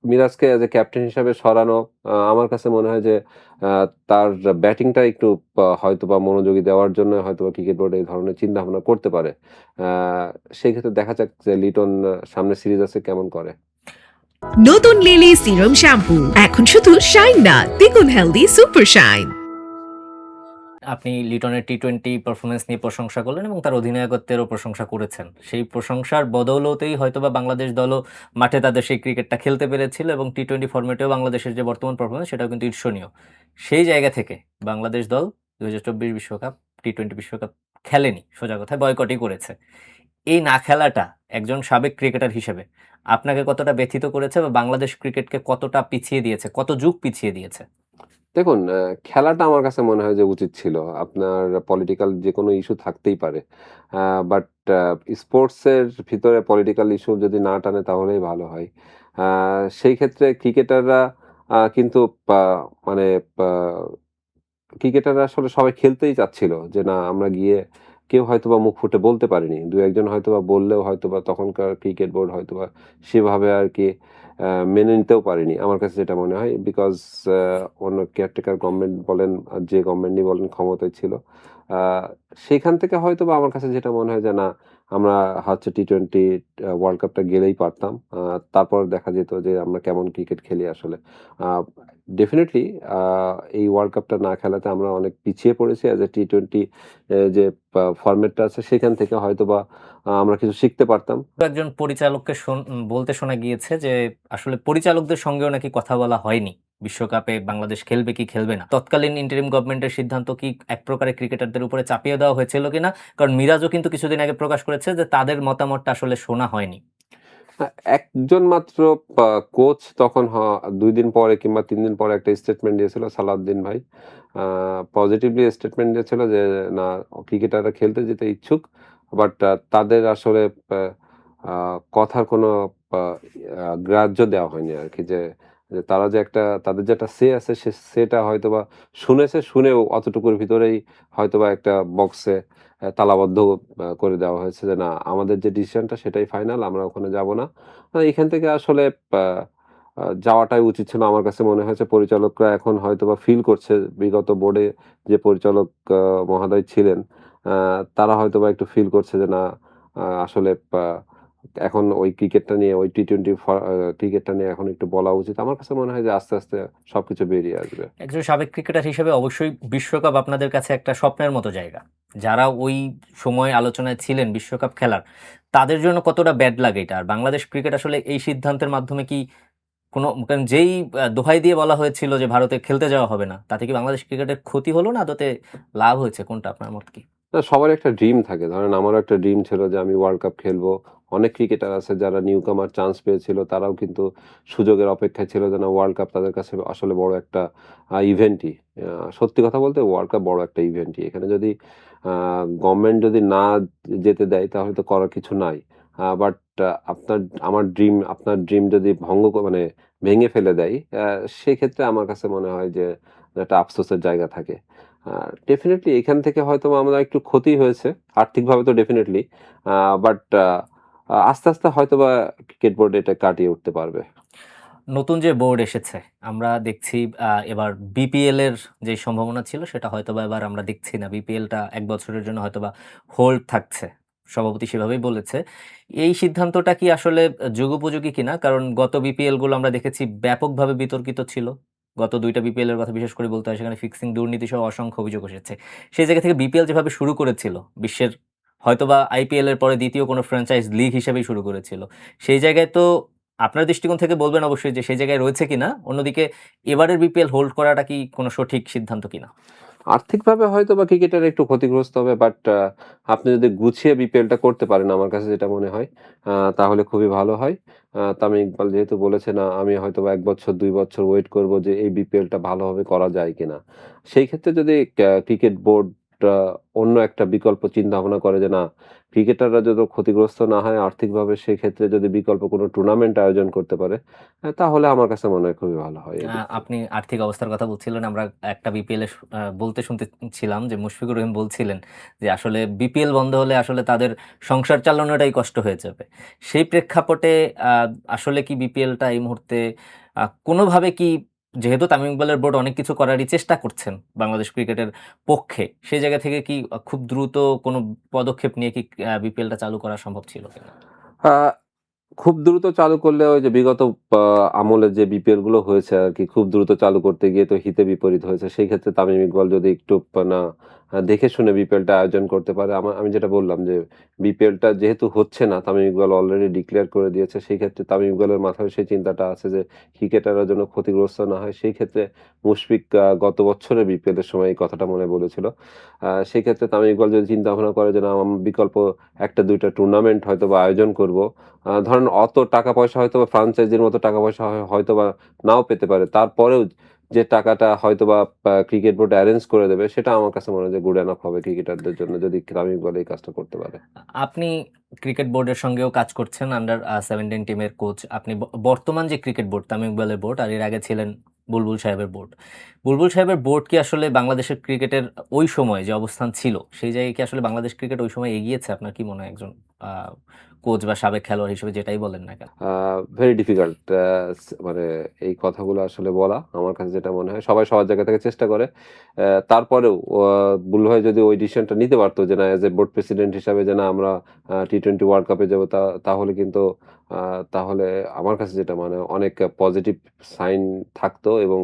মিরাজকে এজ এ ক্যাপ্টেন হিসাবে সরানো আমার কাছে মনে হয় যে আ তার ব্যাটিংটা একটু হয়তোবা মনোযোগী দেওয়ার জন্য হয়তোবা ক্রিকেট বোর্ড এই ধরনের চিন্তা-ভাবনা করতে পারে। আ সেক্ষেত্রে দেখা যাক যে লিটন সামনে সিরিজ আছে কেমন করে। নতুন লিলি সিরাম শ্যাম্পু এখন শুধু শাইন না দ্বিগুণ হেলদি সুপার শাইন। আপনি লিটনের টি-টোয়েন্টি পারফরম্যান্স নিয়ে প্রশংসা করলেন এবং তার অধিনায়কত্বেরও প্রশংসা করেছেন। সেই প্রশংসার বদৌলতেই হয়তোবা বাংলাদেশ দলও মাঠে তাদের সেই ক্রিকেটটা খেলতে পেরেছিল এবং টি-টোয়েন্টি ফরম্যাটেও বাংলাদেশের যে বর্তমান পারফরম্যান্স সেটাও কিন্তু ঈর্ষণীয়। সেই জায়গা থেকে বাংলাদেশ দল ২০২৪ বিশ্বকাপ, টি-টোয়েন্টি বিশ্বকাপ খেলেনি। সোজা কথায় বয়কটই করেছে। এই না খেলাটা একজন সাবেক ক্রিকেটার হিসেবে আপনাকে কতটা ব্যথিত করেছে বা বাংলাদেশ ক্রিকেটকে কতটা পিছিয়ে দিয়েছে, কত যুগ পিছিয়ে দিয়েছে? দেখুন, খেলাটা আমার কাছে মনে হয় যে উচিত ছিল। আপনার পলিটিক্যাল যেকোনো ইস্যু থাকতেই পারে। বাট স্পোর্টসের ভিতরে পলিটিক্যাল ইস্যু যদি না টানে তাহলেই ভালো হয়। আ সেই ক্ষেত্রে ক্রিকেটাররা কিন্তু পা মানে পা ক্রিকেটাররা আসলে সবাই খেলতেই চাচ্ছিল যে, না আমরা গিয়ে কেউ হয়তোবা মুখ ফুটে বলতে পারেনি। ২-১ জন হয়তোবা বললেও হয়তোবা তখনকার ক্রিকেট বোর্ড হয়তোবা সেভাবে আরকি মেনে নিতেও পারেনি। আমার কাছে যেটা মনে হয়। বিকজ আ অন্য কেয়ারটেকার গভর্নমেন্ট বলেন, আর যে গভর্নমেন্টই বলেন ক্ষমতায় ছিল। আ সেখান থেকে হয়তোবা আমার কাছে যেটা মনে হয় যে, না আমরা হচ্ছে টি-টোয়েন্টি ওয়ার্ল্ড কাপটা গেলেই পারতাম। তারপর দেখা যেত যে আমরা কেমন ক্রিকেট খেলি আসলে। আ ডেফিনিটলি আ এই ওয়ার্ল্ড কাপটা না খেলাতে আমরা অনেক পিছিয়ে পড়েছি অ্যাজ এ টি-টোয়েন্টি যে ফরম্যাটটা আছে সেখান থেকে হয়তোবা আমরা কিছু শিখতে পারতাম। একজন পরিচালককে বলতে শোনা গিয়েছে যে আসলে পরিচালকদের সঙ্গেও নাকি কথা বলা হয়নি। বিশ্বকাপে বাংলাদেশ খেলবে কি খেলবে না। তৎকালীন ইন্টারিম গভর্নমেন্টের সিদ্ধান্ত কি এক প্রকারে ক্রিকেটারদের উপরে চাপিয়ে দেওয়া হয়েছিল কিনা? কারণ মিরাজও কিন্তু কিছুদিন আগে প্রকাশ করেছে যে তাদের মতামতটা আসলে শোনা হয়নি। আ একজন মাত্র পা কোচ তখন ২ দিন পরে কিংবা ৩ দিন পরে একটা স্টেটমেন্ট দিয়েছিল সালাউদ্দিন ভাই। আ পজিটিভলি স্টেটমেন্ট দিয়েছিল যে, না ক্রিকেটাররা খেলতে যেতে ইচ্ছুক। বাট তাদের আসলে পা আ কথার কোনো পা গ্রাহ্য দেওয়া হয়নি আরকি। যে, যে তারা যে একটা তাদের যে একটা সে আছে সে সেটা হয়তোবা শুনেছে, শুনেও অতটুকুর ভিতরেই হয়তোবা একটা বক্সে তালাবদ্ধ করে দেওয়া হয়েছে যে, না আমাদের যে ডিসিশনটা সেটাই ফাইনাল। আমরা ওখানে যাব না। এখান থেকে আসলে আ আ যাওয়াটাই উচিত ছিল। আমার কাছে মনে হয়েছে পরিচালকরা এখন হয়তোবা ফিল করছে বিগত বোর্ডে যে পরিচালক মহোদয় ছিলেন, আ তারা হয়তোবা একটু ফিল করছে যে, না আসলে এখন ওই ক্রিকেটটা নিয়ে ওই টি-টোয়েন্টি ক্রিকেটটা নিয়ে এখন একটু বলা উচিত। আমার কাছে মনে হয় যে আস্তে, আস্তে সবকিছু বেরিয়ে আসবে। একজন সাবেক ক্রিকেটার হিসেবে অবশ্যই বিশ্বকাপ আপনাদের কাছে একটা স্বপ্নের মতো জায়গা। যারা ওই সময়ে আলোচনায় ছিলেন বিশ্বকাপ খেলার, তাদের জন্য কতটা ব্যাড লাগে এটা? আর বাংলাদেশ ক্রিকেট আসলে এই সিদ্ধান্তের মাধ্যমে কি কারণ যেই দোহাই দিয়ে বলা হয়েছিল যে ভারতে খেলতে যাওয়া হবে না, তাতে কি বাংলাদেশ ক্রিকেটের ক্ষতি হলো না আদতে লাভ হয়েছে? কোনটা আপনার মত কি? না সবারই একটা ড্রিম থাকে। ধরেন আমারও একটা ড্রিম ছিল যে আমি ওয়ার্ল্ড কাপ খেলবো। অনেক ক্রিকেটার আছে যারা নিউকামার চান্স পেয়েছিল। তারাও কিন্তু সুযোগের অপেক্ষায় ছিল যে না ওয়ার্ল্ড কাপ তাদের কাছে আসলে বড় একটা ইভেন্টই। সত্যি কথা বলতে ওয়ার্ল্ড কাপ বড় একটা ইভেন্টই। এখানে যদি আ গভর্নমেন্ট যদি না যেতে দেয় তাহলে তো করার কিছু নাই। বাট আমার ড্রিম আপনার ড্রিম যদি মানে ভেঙে ফেলে দেয়, সেক্ষেত্রে আমার কাছে মনে হয় যে একটা আফসোসের জায়গা থাকে। ডেফিনিটলি এখান থেকে হয়তোবা আমরা একটু ক্ষতি হয়েছে। আর্থিকভাবে তো ডেফিনিটলি। আ বাট আস্তে, আস্তে হয়তোবা ক্রিকেট বোর্ড এটা কাটিয়ে উঠতে পারবে। নতুন যে বোর্ড এসেছে, আমরা দেখছি এবার বিপিএল এর যে সম্ভাবনা ছিল সেটা হয়তোবা এবার আমরা দেখছি না। বিপিএলটা ১ বছরের জন্য হয়তোবা হোল্ড থাকছে। সভাপতি সেভাবেই বলেছে। এই সিদ্ধান্তটা কি আসলে যুগোপযোগী কিনা? কারণ গত বিপিএল গুলো আমরা দেখেছি ব্যাপকভাবে বিতর্কিত ছিল। গত ২ টা বিপিএল এর কথা বিশেষ করে বলতে হয় সেখানে ফিক্সিং দুর্নীতি সহ অসংখ্য অভিযোগ এসেছে। সেই জায়গা থেকে বিপিএল যেভাবে শুরু করেছিল, বিশ্বের হয়তোবা আইপিএল এর পরে ২য় কোনো ফ্র্যাঞ্চাইজ লিগ হিসেবেই শুরু করেছিল। সেই জায়গায় তো আপনার দৃষ্টিকোণ থেকে বলবেন অবশ্যই যে সেই জায়গায় রয়েছে কিনা? অন্যদিকে এবারের বিপিএল হোল্ড করাটা কি কোনো সঠিক সিদ্ধান্ত কিনা? আর্থিকভাবে হয়তোবা ক্রিকেটার একটু ক্ষতিগ্রস্ত হবে বাট আপনি যদি গুছিয়ে বিপিএলটা করতে পারেন আমার কাছে যেটা মনে হয় তাহলে খুবই ভালো হয়। তামিম ইকবাল যেহেতু বলেছে না আমি হয়তোবা ১ বছর ২ বছর ওয়েট করব যে এই বিপিএলটা ভালোভাবে করা যায় কিনা। সেই ক্ষেত্রে যদি ক্রিকেট বোর্ড আ অন্য একটা বিকল্প চিন্তাভাবনা করে যে না ক্রিকেটাররা যত ক্ষতিগ্রস্ত না হয় আর্থিকভাবে সেক্ষেত্রে যদি বিকল্প কোনো টুর্নামেন্ট আয়োজন করতে পারে তাহলে আমার কাছে মনে হয় খুবই ভালো হয় এই দিক থেকে। আপনি আর্থিক অবস্থার কথা বলছিলেন। আমরা একটা বিপিএল এ বলতে শুনতেছিলাম যে মুশফিকুর রহিম বলছিলেন যে আসলে বিপিএল বন্ধ হলে আসলে তাদের সংসার চালানোটাই কষ্ট হয়ে যাবে। সেই প্রেক্ষাপটে আ আসলে কি বিপিএলটা এই মুহূর্তে কোনোভাবে কি যেহেতু তামিম ইকবালের বোর্ড অনেক কিছু করারই চেষ্টা করছেন বাংলাদেশ ক্রিকেটের পক্ষে, সেই জায়গা থেকে কি খুব দ্রুত কোনো পদক্ষেপ নিয়ে কি বিপিএলটা চালু করা সম্ভব ছিল কিনা? আ খুব দ্রুত চালু করলে ওই যে বিগত আ আমলে যে বিপিএল গুলো হয়েছে আরকি খুব দ্রুত চালু করতে গিয়ে তো হিতে বিপরীত হয়েছে। সেই ক্ষেত্রে তামিম ইকবাল যদি একটু না দেখে শুনে বিপিএলটা আয়োজন করতে পারে। আমি যেটা বললাম যে বিপিএলটা যেহেতু হচ্ছে না, তামিম ইকবাল অলরেডি ডিক্লেয়ার করে দিয়েছে। সেই ক্ষেত্রে তামিম ইকবালের মাথায় সেই চিন্তাটা আছে যে ক্রিকেটাররা যেন ক্ষতিগ্রস্ত না হয়। সেই ক্ষেত্রে মুশফিক গত বছরের বিপিএল এর সময় এই কথাটা মনে বলেছিল। সেই ক্ষেত্রে তামিম ইকবাল যদি চিন্তা ভাবনা করে যে না, বিকল্প ১টা-২টা টুর্নামেন্ট হয়তোবা আয়োজন করব। ধরেন অত টাকা পয়সা হয়তোবা ফ্র্যাঞ্চাইজির মতো টাকা পয়সা হয়তোবা নাও পেতে পারে। তারপরেও যে টাকাটা হয়তোবা ক্রিকেট বোর্ড এরেঞ্জ করে দেবে, সেটা আমার কাছে মনে হয় যে গুড এনাফ হবে ক্রিকেটারদের জন্য, যদি তামিম ইকবাল এই কাজটা করতে পারে। আপনি ক্রিকেট বোর্ডের সঙ্গেও কাজ করছেন, আন্ডার 17 টিমের কোচ। আপনি বর্তমান যে ক্রিকেট বোর্ড, তামিম ইকবালের বোর্ড, আর এর আগে ছিলেন বুলবুল সাহেবের বোর্ড। বুলবুল সাহেবের বোর্ড কি আসলে বাংলাদেশের ক্রিকেটের ওই সময় যে অবস্থান ছিল, সেই জায়গায় কি আসলে বাংলাদেশ ক্রিকেট ওই সময় এগিয়েছে? আপনার কি মনে হয়, একজন কোচ বা সাবেক খেলোয়াড় হিসেবে যেটাই বলেন না কেন? ভেরি ডিফিকাল্ট মানে এই কথাগুলো আসলে বলা। আমার কাছে যেটা মনে হয়, সবাই সবার জায়গা থেকে চেষ্টা করে। তারপরেও বুলবুল ভাই যদি ওই ডিসিশনটা নিতে পারতো যে না, এজ এ বোর্ড প্রেসিডেন্ট হিসাবে যে না, আমরা টি-20 ওয়ার্ল্ড কাপে যাবো, তাহলে কিন্তু তাহলে আমার কাছে যেটা মনে হয় অনেক পজিটিভ সাইন থাকতো এবং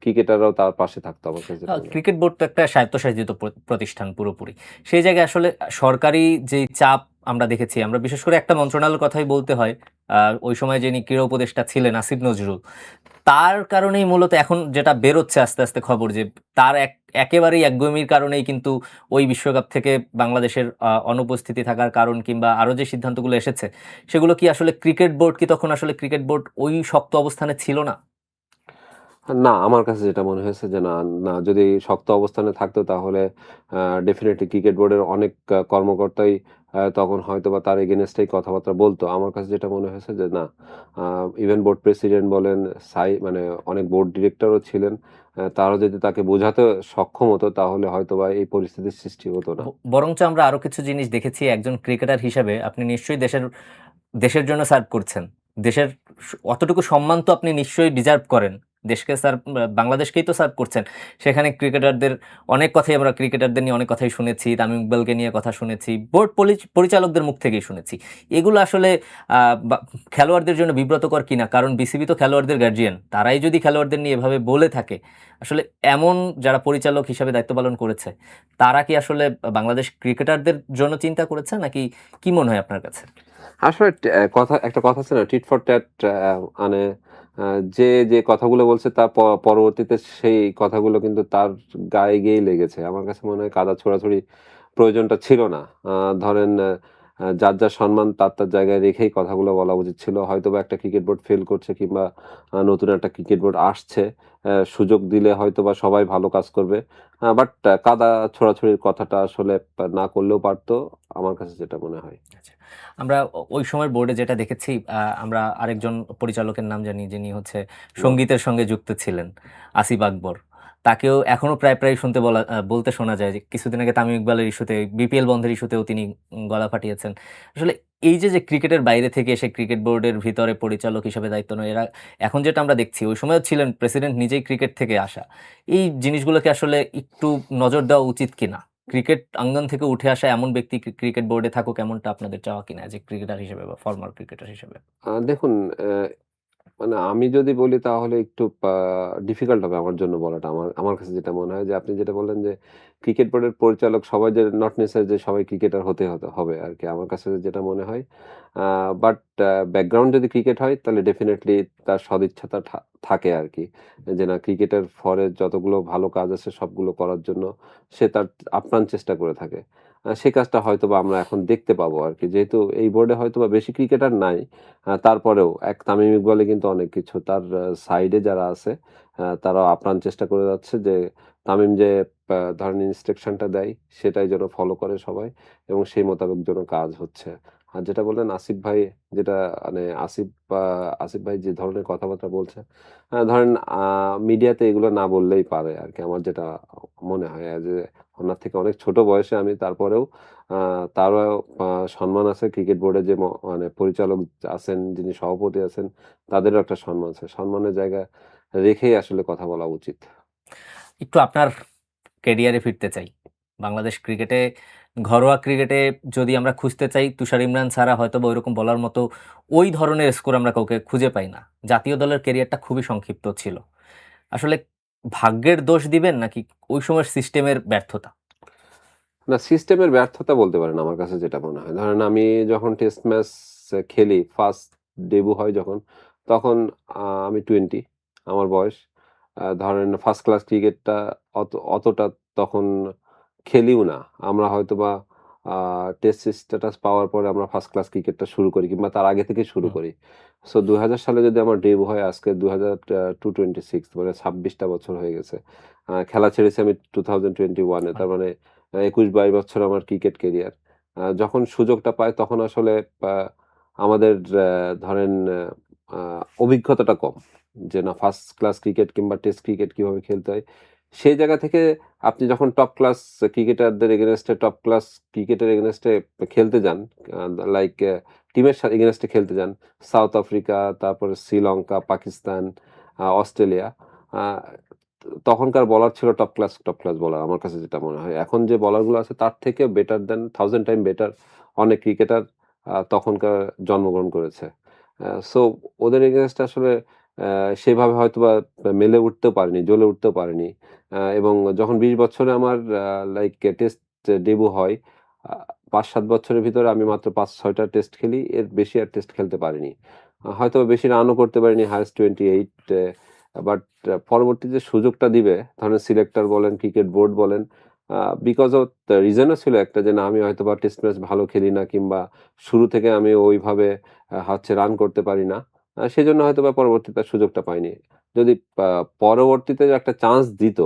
ক্রিকেটাররাও তার পাশে থাকতো, আমার কাছে যেটা মনে হয়। ক্রিকেট বোর্ড তো একটা স্বায়ত্তশাসিত প্রতিষ্ঠান পুরোপুরি। সেই জায়গায় আসলে সরকারি যেই চাপ আমরা দেখেছি, আমরা বিশেষ করে একটা মন্ত্রণালয়ের কথাই বলতে হয়। ওই সময় যিনি ক্রীড়া উপদেষ্টা ছিলেন আসিফ নজরুল, তার কারণেই মূলত এখন যেটা বেরোচ্ছে আস্তে আস্তে খবর, যে তার একেবারেই একগুঁয়েমির কারণেই কিন্তু ওই বিশ্বকাপ থেকে বাংলাদেশের অনুপস্থিতি থাকার কারণ, কিংবা আরও যে সিদ্ধান্তগুলো এসেছে, সেগুলো কি আসলে ক্রিকেট বোর্ড, কি তখন আসলে ক্রিকেট বোর্ড ওই শক্ত অবস্থানে ছিল না? না, আমার কাছে যেটা মনে হয়েছে যে না, না, যদি শক্ত অবস্থানে থাকতো তাহলে ডেফিনিটলি ক্রিকেট বোর্ডের অনেক কর্মকর্তাই তখন হয়তোবা তার এগেইনস্টেই কথাবার্তা বলতো। আমার কাছে যেটা মনে হয়েছে যে না, ইভেন বোর্ড প্রেসিডেন্ট বলেন, মানে অনেক বোর্ড ডিরেক্টরও ছিলেন। তারাও যদি তাকে বোঝাতে সক্ষম হতো তাহলে হয়তোবা এই পরিস্থিতির সৃষ্টি হতো না। বরঞ্চ আমরা আরো কিছু জিনিস দেখেছি। একজন ক্রিকেটার হিসেবে আপনি নিশ্চয়ই দেশের জন্য সার্ভ করছেন। দেশের অতটুকু সম্মান তো আপনি নিশ্চয়ই ডিজার্ভ করেন। দেশকে সার্ভ, বাংলাদেশকেই তো সার্ভ করছেন। সেখানে ক্রিকেটারদের অনেক কথাই, আমরা ক্রিকেটারদের নিয়ে অনেক কথাই শুনেছি, তামিম ইকবালকে নিয়ে কথা শুনেছি, বোর্ড পরিচালকদের মুখ থেকেই শুনেছি। এগুলো আসলে খেলোয়াড়দের জন্য বিব্রতকর কিনা? কারণ বিসিবি তো খেলোয়াড়দের গার্জিয়ান। তারাই যদি খেলোয়াড়দের নিয়ে এভাবে বলে থাকে, আসলে এমন যারা পরিচালক হিসাবে দায়িত্ব পালন করেছে, তারা কি আসলে বাংলাদেশ ক্রিকেটারদের জন্য চিন্তা করেছে, নাকি কি মনে হয় আপনার কাছে? আসলে একটা কথা আছে না, টিট ফর ট্যাট। মানে যে কথাগুলো বলছে তার পরবর্তীতে সেই কথাগুলো কিন্তু তার গায়ে গিয়েই লেগেছে। আমার কাছে মনে হয় কাদা ছোড়াছুড়ি প্রয়োজনটা ছিল না। ধরেন যার সম্মান তার জায়গায় রেখেই কথাগুলো বলা উচিত ছিল। হয়তোবা একটা ক্রিকেট বোর্ড ফেল করছে, কিংবা নতুন একটা ক্রিকেট বোর্ড আসছে। সুযোগ দিলে হয়তোবা সবাই ভালো কাজ করবে। বাট কাদা ছোড়াছুড়ির কথাটা আসলে না করলেও পারত, আমার কাছে যেটা মনে হয়। আচ্ছা। আমরা ওই সময়ের বোর্ডে যেটা দেখেছি, আমরা আরেকজন পরিচালকের নাম জানি, যিনি হচ্ছে সঙ্গীতের সঙ্গে যুক্ত ছিলেন, আসিফ আকবর। তাকেও এখনো প্রায় শুনতে বলতে শোনা যায় যে কিছুদিন আগে তামিম ইকবালের ইস্যুতে, বিপিএল বন্ধের ইস্যুতেও তিনি গলা ফাটিয়েছেন। আসলে এই যে ক্রিকেটের বাইরে থেকে এসে ক্রিকেট বোর্ডের ভিতরে পরিচালক হিসেবে দায়িত্ব নেয় এরা, এখন যেটা আমরা দেখছি, ওই সময়ও ছিলেন প্রেসিডেন্ট নিজেই ক্রিকেট থেকে আসা। এই জিনিসগুলোকে আসলে একটু নজর দেওয়া উচিত কিনা? ক্রিকেট আঙ্গন থেকে উঠে আসা এমন ব্যক্তি ক্রিকেট বোর্ডে থাকুক, এমনটা আপনাদের চাওয়া কিনা, যে ক্রিকেটার হিসেবে বা ফরমার ক্রিকেটার হিসেবে? দেখুন, মানে আমি যদি বলি তাহলে একটু ডিফিকাল্ট হবে আমার জন্য বলাটা। আমার কাছে যেটা মনে হয় যে আপনি যেটা বললেন যে ক্রিকেট বোর্ডের পরিচালক সবাই যে নট নেসেসারি যে সবাই ক্রিকেটার হতে হবে আরকি। আমার কাছে যেটা মনে হয়। বাট ব্যাকগ্রাউন্ড যদি ক্রিকেট হয় তাহলে ডেফিনিটলি তার সদিচ্ছাটা থাকে আরকি। যে না, ক্রিকেটের ফরে যতগুলো ভালো কাজ আছে সবগুলো করার জন্য সে তার আপ্রাণ চেষ্টা করে থাকে। সেই কাজটা হয়তোবা আমরা এখন দেখতে পাবো আরকি। যেহেতু এই বোর্ডে হয়তোবা বেশি ক্রিকেটার নাই। তারপরেও এক তামিম ইকবালে কিন্তু অনেক কিছু। তার সাইডে যারা আছে তারাও আপ্রাণ চেষ্টা করে যাচ্ছে যে তামিম যে ধরেন ইনস্ট্রাকশনটা দেয় সেটাই যেন ফলো করে সবাই, এবং সেই মোতাবেক যেন কাজ হচ্ছে। আর যেটা বললেন আসিফ ভাই, যেটা মানে আসিফ ভাই যে ধরনের কথাবার্তা বলছে, ধরেন মিডিয়াতে এগুলো না বললেই পারে আরকি। আমার যেটা মনে হয়, যে ওনার থেকে অনেক ছোট বয়সে আমি, তারপরেও আ তারও আ সম্মান আছে। ক্রিকেট বোর্ডে যে মানে পরিচালক আছেন, যিনি সভাপতি আছেন, তাদেরও একটা সম্মান আছে। সম্মানের জায়গা রেখেই আসলে কথা বলা উচিত। একটু আপনার ক্যারিয়ারে ফিরতে চাই। বাংলাদেশ ক্রিকেটে, ঘরোয়া ক্রিকেটে যদি আমরা খুঁজতে চাই, তুষার ইমরান ছাড়া হয়তোবা ওইরকম বলার মতো ওই ধরনের স্কোর আমরা কাউকে খুঁজে পাই না। জাতীয় দলের ক্যারিয়ারটা খুবই সংক্ষিপ্ত ছিল। আসলে ভাগ্যের দোষ দিবেন, নাকি ওই সময়ের সিস্টেমের ব্যর্থতা? না, সিস্টেমের ব্যর্থতা বলতে পারেন আমার কাছে যেটা মনে হয়। ধরেন আমি যখন টেস্ট ম্যাচ খেলি, ফার্স্ট ডেবু হয় যখন, তখন আমি 20 আমার বয়স। ধরেন ফার্স্ট ক্লাস ক্রিকেটটা অতটা তখন খেলিও না। আমরা হয়তোবা আ টেস্ট স্ট্যাটাস পাওয়ার পরে আমরা ফার্স্ট ক্লাস ক্রিকেটটা শুরু করি কিংবা তার আগে থেকেই শুরু হুম। করি। সো ২০০০ সালে যদি আমার ডেবু হয়, আজকে ২০২৬ মানে ২৬ টা বছর হয়ে গেছে। খেলা ছেড়েছি আমি 2021 এ। তার মানে ২১-২২ বছর আমার ক্রিকেট ক্যারিয়ার। যখন সুযোগটা পাই তখন আসলে আ আমাদের ধরেন আ অভিজ্ঞতাটা কম। যে না, ফার্স্ট ক্লাস ক্রিকেট কিংবা টেস্ট ক্রিকেট কিভাবে খেলতে হয়। সেই জায়গা থেকে আপনি যখন টপ ক্লাস ক্রিকেটারদের এগেইনস্ট এ, টপ ক্লাস ক্রিকেটের এগেইনস্ট এ খেলতে যান, আ লাইক টিমের এগেইনস্ট এ খেলতে যান। সাউথ আফ্রিকা, তারপরে শ্রীলঙ্কা, পাকিস্তান, অস্ট্রেলিয়া। আ তখনকার বোলার ছিল টপ ক্লাস বোলার আমার কাছে যেটা মনে হয়। এখন যে বোলারগুলো আছে তার থেকে বেটার দ্যান 1000 টাইম বেটার অনেক ক্রিকেটার তখনকার জন্মগ্রহণ করেছে। সো ওদের এগেইনস্ট এ আসলে সেভাবে হয়তোবা মেলে উঠতেও পারিনি, জ্বলে উঠতেও পারিনি। এবং যখন ২০ বছরে আমার লাইক টেস্ট ডেবু হয়, আ ৫-৭ বছরের ভিতরে আমি মাত্র ৫-৬ টা টেস্ট খেলি। এর বেশি আর টেস্ট খেলতে পারিনি। হয়তোবা বেশি রানও করতে পারিনি, হাইয়েস্ট 28 বাট পরবর্তীতে সুযোগটা দিবে, ধরেন সিলেক্টর বলেন, ক্রিকেট বোর্ড বলেন, আ বিকজ অফ দ্যা রিজনও ছিল একটা যে না, আমি হয়তোবা টেস্ট ম্যাচ ভালো খেলি না কিংবা শুরু থেকে আমি ওইভাবে হচ্ছে রান করতে পারি না। সেজন্য হয়তোবা পরবর্তীতে আর সুযোগটা পাইনি। যদি পা পরবর্তীতে একটা চান্স দিত,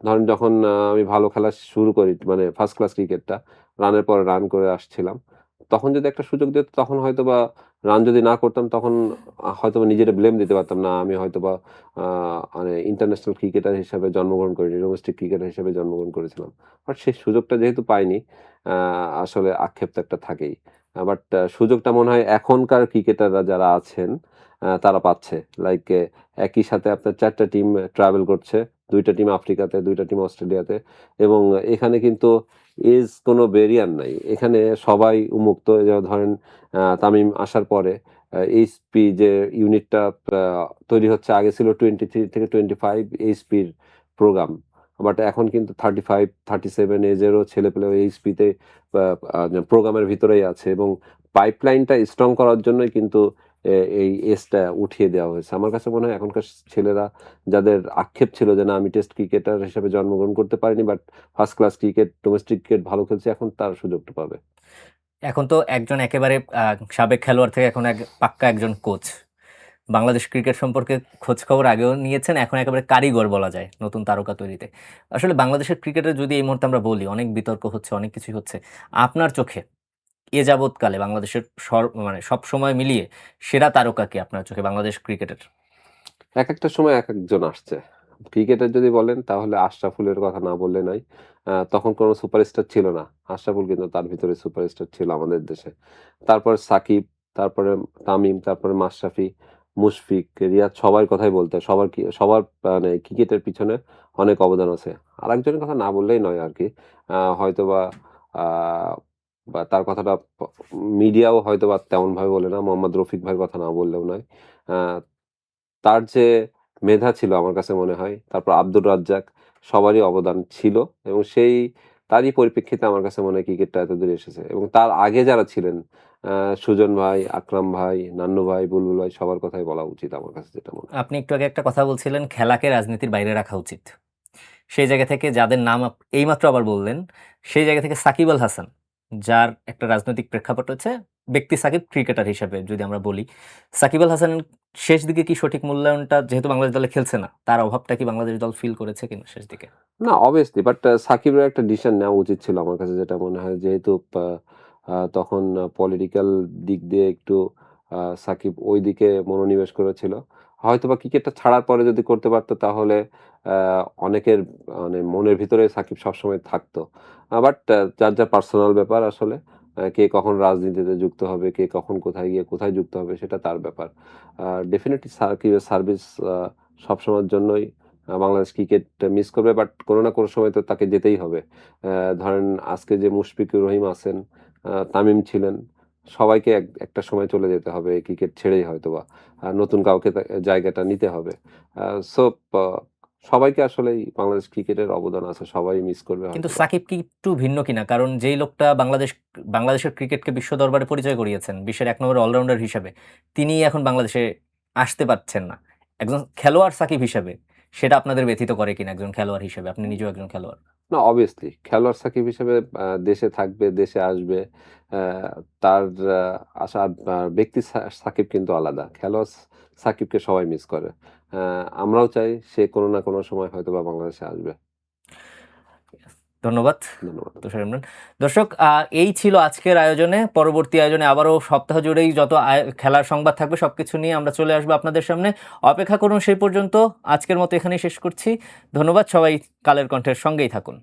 ধরেন যখন আমি ভালো খেলা শুরু করি মানে ফার্স্ট ক্লাস ক্রিকেটটা, রানের পর রান করে আসছিলাম। তখন যদি একটা সুযোগ দিত তখন হয়তোবা রান যদি না করতাম তখন হয়তোবা নিজেরে ব্লেম দিতে পারতাম না। আমি হয়তোবা আ মানে ইন্টারন্যাশনাল ক্রিকেটার হিসাবে জন্মগ্রহণ করিনি। ডোমেস্টিক ক্রিকেটার হিসেবে জন্মগ্রহণ করেছিলাম। বাট সেই সুযোগটা যেহেতু পাইনি, আ আসলে আক্ষেপ তো একটা থাকেই। বাট সুযোগটা মনে হয় এখনকার ক্রিকেটাররা যারা আছেন তারা পাচ্ছে। লাইক একই সাথে আপনার ৪ টা টিম ট্রাভেল করছে। ২ টা টিম আফ্রিকাতে, ২ টা টিম অস্ট্রেলিয়াতে এবং এখানে কিন্তু এজ কোনো ব্যারিয়ার নাই। এখানে সবাই উন্মুক্ত। যেমন ধরেন তামিম আসার পরে এইচপি যে ইউনিটটা আ তৈরি হচ্ছে, আগে ছিল 23 থেকে 25 এইচপির প্রোগ্রাম। বাট এখন কিন্তু 35, 37 এজেরও ছেলেপেলেও এইচপিতে আ আ প্রোগ্রামের ভিতরেই আছে এবং পাইপলাইনটা স্ট্রং করার জন্যই কিন্তু এই এজটা উঠিয়ে দেওয়া হয়েছে। আমার কাছে মনে হয় এখনকার ছেলেরা, যাদের আক্ষেপ ছিল যে না, আমি টেস্ট ক্রিকেটার হিসেবে জন্মগ্রহণ করতে পারিনি but first class cricket, domestic cricket ভালো খেলছি, এখন তার সুযোগটা পাবে। এখন তো একজন একেবারে সাবেক খেলোয়াড় থেকে এখন পাক্কা একজন কোচ। বাংলাদেশ ক্রিকেট সম্পর্কে খোঁজখবর আগেও নিয়েছেন, এখন একেবারে কারিগর বলা যায় নতুন তারকা তৈরিতে। আসলে বাংলাদেশের ক্রিকেটের যদি এই মুহূর্তে আমরা বলি, অনেক বিতর্ক হচ্ছে, অনেক কিছুই হচ্ছে। আপনার চোখে এ যাবৎকালে বাংলাদেশের মানে সবসময় মিলিয়ে সেরা তারকা কে আপনার চোখে বাংলাদেশ ক্রিকেটের? একেকটা সময় একেকজন আসছে। ক্রিকেটার যদি বলেন তাহলে আশরাফুলের কথা না বললে নয়। তখন কোনো সুপারস্টার ছিল না। আশরাফুল কিন্তু তার ভিতরে সুপারস্টার ছিল আমাদের দেশে। তারপর সাকিব, তারপরে তামিম, তারপরে মাশরাফি, মুশফিক, রিয়াদ, সবার কথাই বলতে হয়। সবার মানে ক্রিকেটের পিছনে অনেক অবদান আছে। আরেকজনের কথা না বললেই নয় আরকি। হয়তোবা আ বা তার কথাটা মিডিয়াও হয়তোবা তেমনভাবে বলে না। মোহাম্মদ রফিক ভাইয়ের কথা না বললেও নয়। আ তার যে মেধা ছিল আমার কাছে মনে হয়, তারপর আব্দুর রাজ্জাক, সবারই অবদান ছিল এবং তারই পরিপ্রেক্ষিতে আমার কাছে মনে হয় ক্রিকেটটা এতদূর এসেছে এবং তার আগে যারা ছিলেন, আ সুজন ভাই, আকরাম ভাই, নান্নু ভাই, বুলবুল ভাই, সবার কথাই বলা উচিত আমার কাছে যেটা মনে হয়। আপনি একটু আগে একটা কথা বলছিলেন, খেলাকে রাজনীতির বাইরে রাখা উচিত। সেই জায়গা থেকে যাদের নাম এইমাত্র আবার বললেন, সেই জায়গা থেকে সাকিব আল হাসান, যার একটা রাজনৈতিক প্রেক্ষাপট হচ্ছে, ব্যক্তি সাকিব ক্রিকেটার হিসেবে যদি আমরা বলি, সাকিব আল হাসানের শেষ দিকে কি সঠিক মূল্যায়নটা, যেহেতু বাংলাদেশ দলে খেলছে না, তার অভাবটা কি বাংলাদেশ দল ফিল করেছে কিনা শেষ দিকে? না, অবভিয়াসলি, বাট সাকিবের একটা ডিসিশন নেওয়া উচিত ছিল আমার কাছে যেটা মনে হয়। যেহেতু আ আ তখন পলিটিক্যাল দিক দিয়ে একটু সাকিব ওইদিকে মনোনিবেশ করেছিল। হয়তোবা ক্রিকেটটা ছাড়ার পরে যদি করতে পারত তাহলে আ অনেকের মানে মনের ভিতরে সাকিব সবসময় থাকতো। বাট যার পার্সোনাল ব্যাপার আসলে। কে কখন রাজনীতিতে যুক্ত হবে, কে কখন কোথায় গিয়ে কোথায় যুক্ত হবে সেটা তার ব্যাপার। ডেফিনিটলি সাকিবের সার্ভিস সবসময়ের জন্যই বাংলাদেশ ক্রিকেট মিস করবে, বাট কোনো না কোনো সময় তো তাকে যেতেই হবে। ধরেন আজকে যে মুশফিকুর রহিম আছেন, তামিম ছিলেন, সবাইকে একটা সময় চলে যেতে হবে ক্রিকেট ছেড়েই হয়তোবা। নতুন কাউকে জায়গাটা নিতে হবে। আ সো প সবাইকে আসলেই বাংলাদেশ ক্রিকেটের অবদান আছে। সবাই মিস করবে কিন্তু হয়তোবা। সাকিব কি একটু ভিন্ন কিনা? কারণ যেই লোকটা বাংলাদেশের ক্রিকেটকে বিশ্ব দরবারে পরিচয় করিয়েছেন, বিশ্বের ১ নম্বর অলরাউন্ডার হিসেবে, তিনিই এখন বাংলাদেশে আসতে পারছেন না। একজন খেলোয়াড় সাকিব হিসেবে সেটা আপনাদের ব্যথিত করে কিনা একজন খেলোয়াড় হিসেবে? আপনি নিজেও একজন খেলোয়াড়। না, obviously খেলোয়াড় সাকিব হিসেবে দেশে থাকবে, দেশে আসবে। আ তার আশা ব্যক্তি সাকিব কিন্তু আলাদা। খেলোয়াড় সাকিবকে সবাই মিস করে। আ আমরাও চাই সে কোনো না কোনো সময় হয়তোবা বাংলাদেশে আসবে। ধন্যবাদ ধন্যবাদ। তুষার ইমরান। দর্শক, এই ছিল আজকের আয়োজনে। পরবর্তী আয়োজনে আবারও সপ্তাহ জুড়েই যত খেলার সংবাদ থাকবে সবকিছু নিয়ে আমরা চলে আসবো আপনাদের সামনে। অপেক্ষা করুন সেই পর্যন্ত। আজকের মতো এখানেই শেষ করছি। ধন্যবাদ। সবাই কালের কণ্ঠের সঙ্গেই থাকুন।